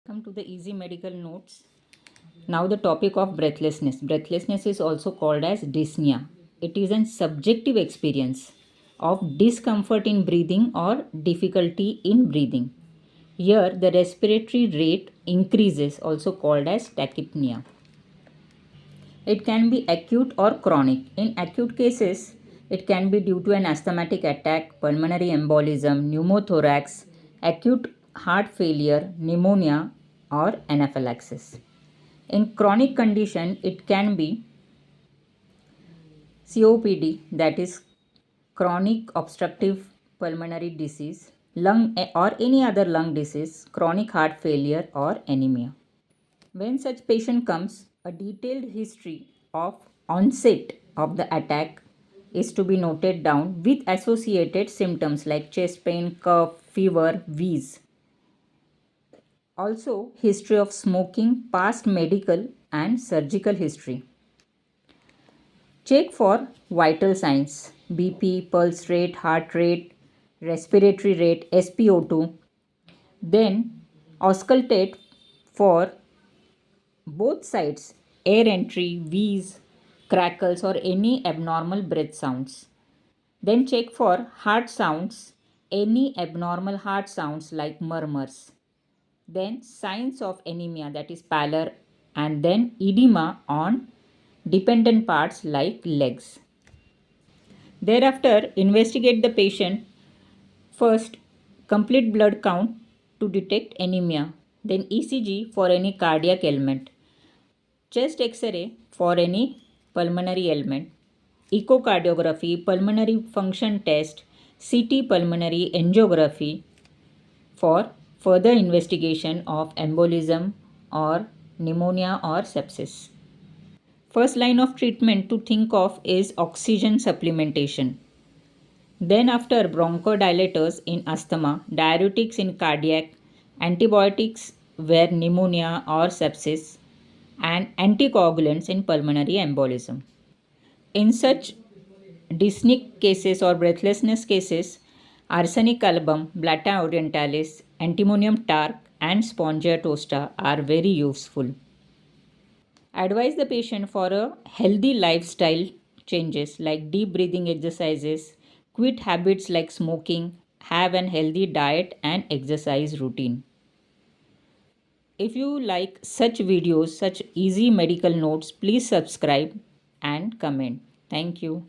Welcome to the Easy Medical Notes. Now, the topic of breathlessness. Breathlessness is also called as dyspnea. It is a subjective experience of discomfort in breathing or difficulty in breathing. Here, the respiratory rate increases, also called as tachypnea. It can be acute or chronic. In acute cases, it can be due to an asthmatic attack, pulmonary embolism, pneumothorax, acute heart failure, pneumonia, or anaphylaxis. In chronic condition, it can be COPD, that is chronic obstructive pulmonary disease, lung or any other lung disease, chronic heart failure or anemia. When such patient comes, a detailed history of onset of the attack is to be noted down with associated symptoms like chest pain, cough, fever, wheeze. Also, history of smoking, past medical and surgical history. Check for vital signs BP, pulse rate, heart rate, respiratory rate, SpO2. Then auscultate for both sides air entry, wheeze, crackles, or any abnormal breath sounds. Then check for heart sounds, any abnormal heart sounds like murmurs. Then signs of anemia, that is pallor, and then edema on dependent parts like legs. Thereafter, investigate the patient. First, complete blood count to detect anemia, then ECG for any cardiac ailment, chest X-ray for any pulmonary ailment, echocardiography, pulmonary function test, CT pulmonary angiography for further investigation of embolism or pneumonia or sepsis. First line of treatment to think of is oxygen supplementation. Then after bronchodilators in asthma, diuretics in cardiac, antibiotics where pneumonia or sepsis, and anticoagulants in pulmonary embolism. In such dyspneic cases or breathlessness cases, arsenic album, Blata orientalis, antimonium tark, and Spongia tosta are very useful. Advise the patient for a healthy lifestyle changes like deep breathing exercises, quit habits like smoking, have an healthy diet and exercise routine. If you like such videos, such easy medical notes, please subscribe and comment. Thank you.